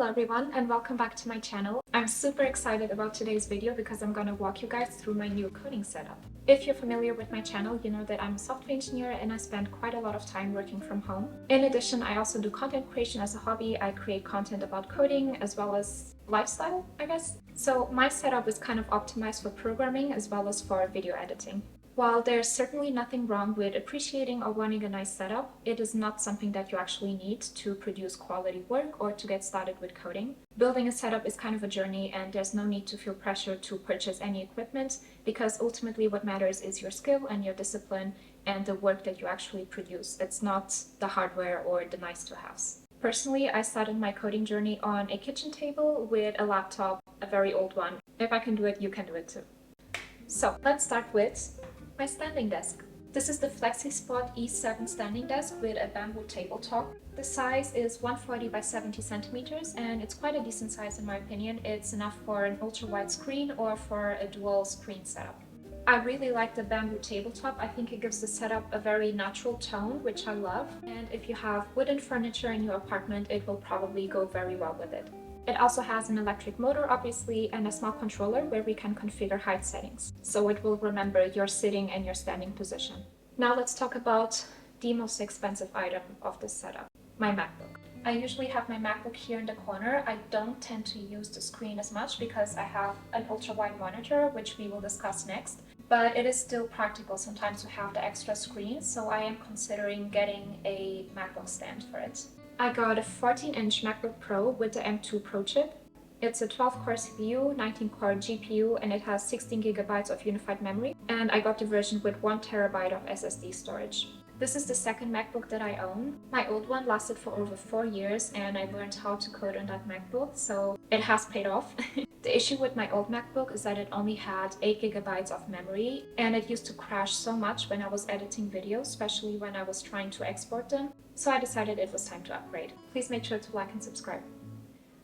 Hello everyone and welcome back to my channel. I'm super excited about today's video because I'm going to walk you guys through my new coding setup. If you're familiar with my channel, you know that I'm a software engineer and I spend quite a lot of time working from home. In addition, I also do content creation as a hobby. I create content about coding as well as lifestyle, I guess. So my setup is kind of optimized for programming as well as for video editing. While there's certainly nothing wrong with appreciating or wanting a nice setup, it is not something that you actually need to produce quality work or to get started with coding. Building a setup is kind of a journey and there's no need to feel pressure to purchase any equipment because ultimately what matters is your skill and your discipline and the work that you actually produce. It's not the hardware or the nice to haves. Personally, I started my coding journey on a kitchen table with a laptop, a very old one. If I can do it, you can do it too. So let's start with my standing desk. This is the FlexiSpot E7 standing desk with a bamboo tabletop. The size is 140 by 70 centimeters and it's quite a decent size in my opinion. It's enough for an ultra-wide screen or for a dual screen setup. I really like the bamboo tabletop. I think it gives the setup a very natural tone, which I love. And if you have wooden furniture in your apartment, it will probably go very well with it. It also has an electric motor, obviously, and a small controller where we can configure height settings. So it will remember your sitting and your standing position. Now let's talk about the most expensive item of this setup, my MacBook. I usually have my MacBook here in the corner. I don't tend to use the screen as much because I have an ultra-wide monitor, which we will discuss next. But it is still practical sometimes to have the extra screen, so I am considering getting a MacBook stand for it. I got a 14-inch MacBook Pro with the M2 Pro chip. It's a 12-core CPU, 19-core GPU, and it has 16 gigabytes of unified memory. And I got the version with 1 terabyte of SSD storage. This is the second MacBook that I own. My old one lasted for over 4 years and I learned how to code on that MacBook, so it has paid off. The issue with my old MacBook is that it only had 8 gigabytes of memory and it used to crash so much when I was editing videos, especially when I was trying to export them. So I decided it was time to upgrade. Please make sure to like and subscribe.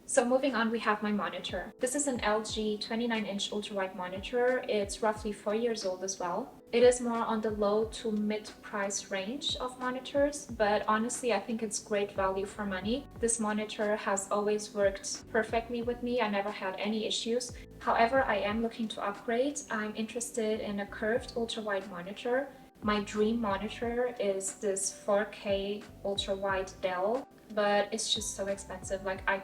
So moving on, we have my monitor. This is an LG 29-inch ultrawide monitor. It's roughly 4 years old as well. It is more on the low to mid price range of monitors, but honestly, I think it's great value for money. This monitor has always worked perfectly with me. I never had any issues. However, I am looking to upgrade. I'm interested in a curved ultrawide monitor. My dream monitor is this 4K ultrawide Dell, but it's just so expensive. Like, I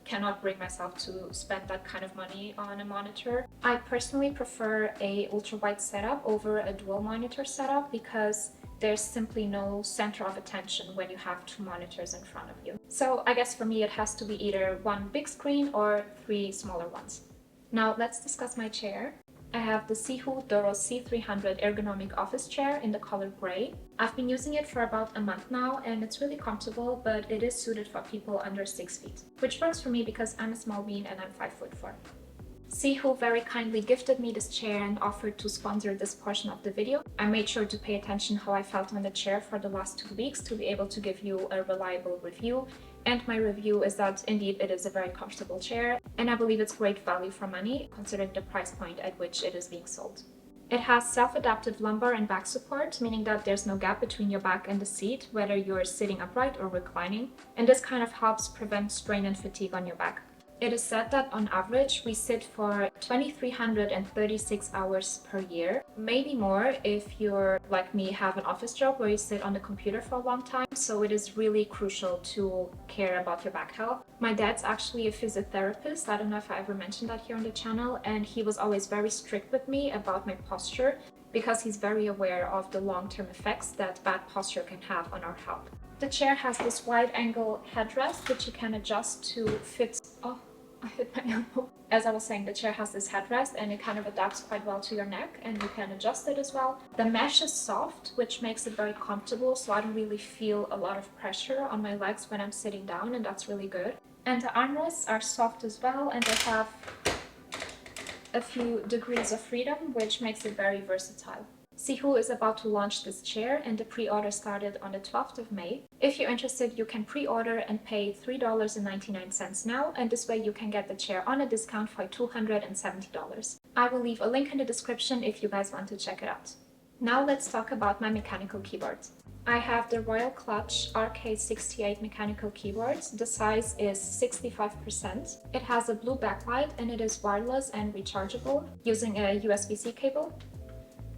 cannot bring myself to spend that kind of money on a monitor. I personally prefer a ultra-wide setup over a dual monitor setup because there's simply no center of attention when you have 2 monitors in front of you. So I guess for me it has to be either 1 big screen or 3 smaller ones. Now let's discuss my chair. I have the Sihoo Doro C300 ergonomic office chair in the color gray. I've been using it for about a month now and it's really comfortable, but it is suited for people under 6 feet, which works for me because I'm a small bean and I'm 5'4". Sihoo very kindly gifted me this chair and offered to sponsor this portion of the video. I made sure to pay attention how I felt on the chair for the last 2 weeks to be able to give you a reliable review. And my review is that indeed it is a very comfortable chair and I believe it's great value for money considering the price point at which it is being sold. It has self-adaptive lumbar and back support, meaning that there's no gap between your back and the seat, whether you're sitting upright or reclining, and this kind of helps prevent strain and fatigue on your back. It is said that on average we sit for 2,336 hours per year, maybe more if you're like me, have an office job where you sit on the computer for a long time, so it is really crucial to care about your back health. My dad's actually a physiotherapist, I don't know if I ever mentioned that here on the channel, and he was always very strict with me about my posture because he's very aware of the long-term effects that bad posture can have on our health. The chair has this wide-angle headrest which you can adjust to fit... Oh, I hit my elbow. As I was saying, the chair has this headrest and it kind of adapts quite well to your neck and you can adjust it as well. The mesh is soft, which makes it very comfortable, so I don't really feel a lot of pressure on my legs when I'm sitting down, and that's really good. And the armrests are soft as well and they have a few degrees of freedom, which makes it very versatile. Sihoo is about to launch this chair and the pre-order started on the 12th of May. If you're interested, you can pre-order and pay $3.99 now, and this way you can get the chair on a discount for $270. I will leave a link in the description if you guys want to check it out. Now let's talk about my mechanical keyboard. I have the Royal Kludge RK68 mechanical keyboard. The size is 65%. It has a blue backlight and it is wireless and rechargeable using a USB-C cable.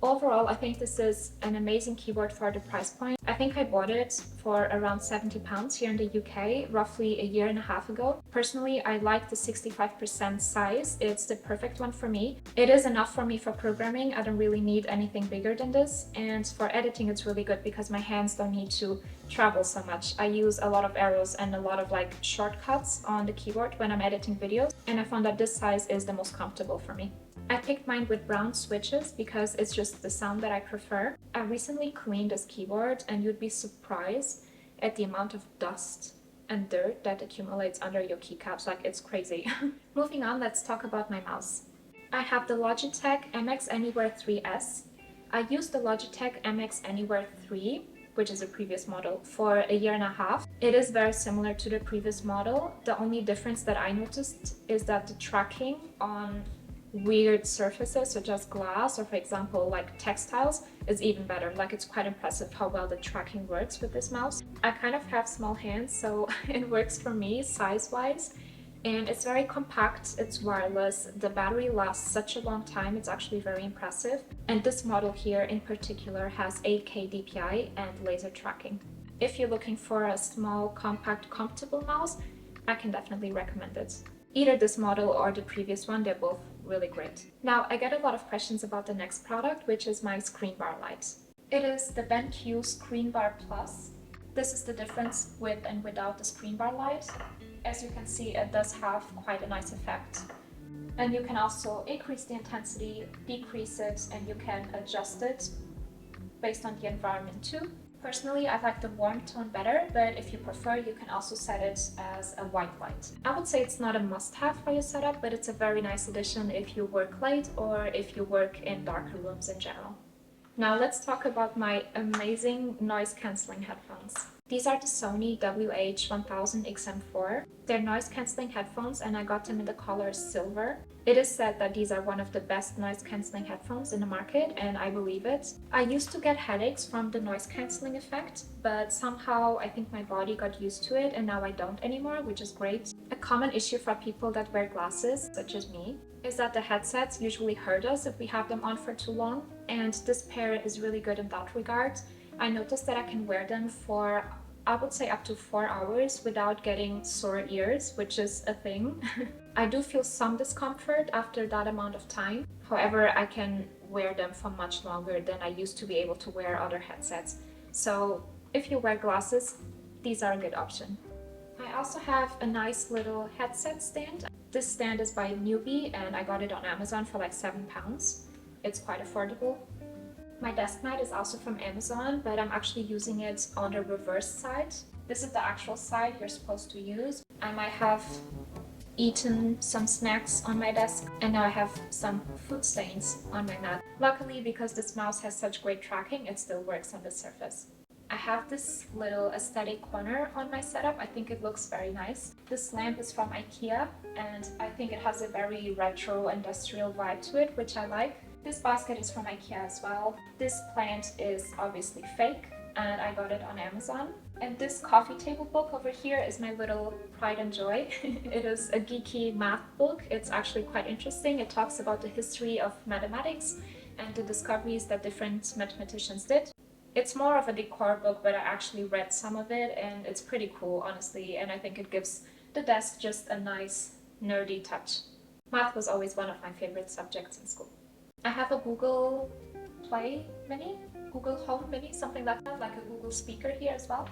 Overall, I think this is an amazing keyboard for the price point. I think I bought it for around £70 here in the UK, roughly a year and a half ago. Personally, I like the 65% size. It's the perfect one for me. It is enough for me for programming. I don't really need anything bigger than this. And for editing, it's really good because my hands don't need to travel so much. I use a lot of arrows and a lot of shortcuts on the keyboard when I'm editing videos. And I found that this size is the most comfortable for me. I picked mine with brown switches because it's just the sound that I prefer. I recently cleaned this keyboard and you'd be surprised at the amount of dust and dirt that accumulates under your keycaps. It's crazy. Moving on, let's talk about my mouse. I have the Logitech MX Anywhere 3S. I used the Logitech MX Anywhere 3, which is a previous model, for a year and a half. It is very similar to the previous model. The only difference that I noticed is that the tracking on weird surfaces such as glass or, for example, textiles is even better. It's quite impressive how well the tracking works with this mouse. I kind of have small hands, so it works for me size-wise, and it's very compact, it's wireless, the battery lasts such a long time, it's actually very impressive. And this model here in particular has 8K DPI and laser tracking. If you're looking for a small, compact, comfortable mouse, I can definitely recommend it. Either this model or the previous one, they're both really great. Now, I get a lot of questions about the next product, which is my screen bar light. It is the BenQ Screen Bar Plus. This is the difference with and without the screen bar light. As you can see, it does have quite a nice effect. And you can also increase the intensity, decrease it, and you can adjust it based on the environment too. Personally, I like the warm tone better, but if you prefer, you can also set it as a white light. I would say it's not a must-have for your setup, but it's a very nice addition if you work late or if you work in darker rooms in general. Now let's talk about my amazing noise-cancelling headphones. These are the Sony WH-1000XM4. They're noise-cancelling headphones and I got them in the color silver. It is said that these are one of the best noise-cancelling headphones in the market, and I believe it. I used to get headaches from the noise-cancelling effect, but somehow I think my body got used to it and now I don't anymore, which is great. A common issue for people that wear glasses, such as me, is that the headsets usually hurt us if we have them on for too long, and this pair is really good in that regard. I noticed that I can wear them for, I would say, up to 4 hours without getting sore ears, which is a thing. I do feel some discomfort after that amount of time. However, I can wear them for much longer than I used to be able to wear other headsets. So if you wear glasses, these are a good option. I also have a nice little headset stand. This stand is by Newbie and I got it on Amazon for £7. It's quite affordable. My desk mat is also from Amazon, but I'm actually using it on the reverse side. This is the actual side you're supposed to use. I might have eaten some snacks on my desk and now I have some food stains on my mat. Luckily, because this mouse has such great tracking, it still works on the surface. I have this little aesthetic corner on my setup. I think it looks very nice. This lamp is from IKEA and I think it has a very retro industrial vibe to it, which I like. This basket is from IKEA as well. This plant is obviously fake and I got it on Amazon. And this coffee table book over here is my little pride and joy. It is a geeky math book. It's actually quite interesting. It talks about the history of mathematics and the discoveries that different mathematicians did. It's more of a decor book, but I actually read some of it and it's pretty cool, honestly, and I think it gives the desk just a nice nerdy touch. Math was always one of my favorite subjects in school. I have a Google Play Mini, Google Home Mini, something like that, like a Google speaker here as well.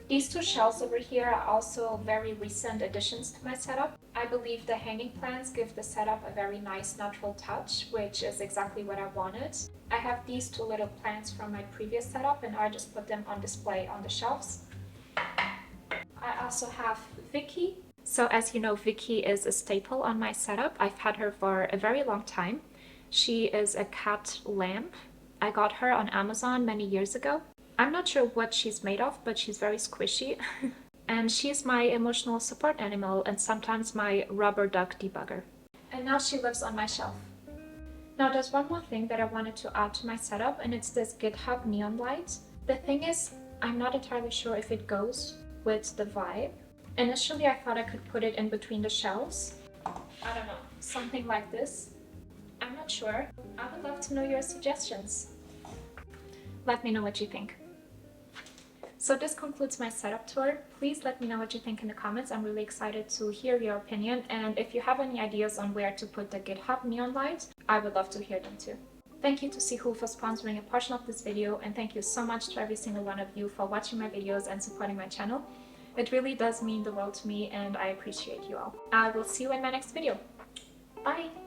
These two shelves over here are also very recent additions to my setup. I believe the hanging plants give the setup a very nice natural touch, which is exactly what I wanted. I have these two little plants from my previous setup and I just put them on display on the shelves. I also have Viki. So as you know, Viki is a staple on my setup. I've had her for a very long time. She is a cat lamp. I got her on Amazon many years ago. I'm not sure what she's made of, but she's very squishy. And she's my emotional support animal and sometimes my rubber duck debugger. And now she lives on my shelf. Now there's one more thing that I wanted to add to my setup, and it's this Github neon light. The thing is, I'm not entirely sure if it goes with the vibe. Initially, I thought I could put it in between the shelves. I don't know, something like this. I'm not sure. I would love to know your suggestions. Let me know what you think. So this concludes my setup tour. Please let me know what you think in the comments. I'm really excited to hear your opinion, and if you have any ideas on where to put the Github neon light, I would love to hear them too. Thank you to Sihoo for sponsoring a portion of this video, and thank you so much to every single one of you for watching my videos and supporting my channel. It really does mean the world to me, and I appreciate you all. I will see you in my next video. Bye!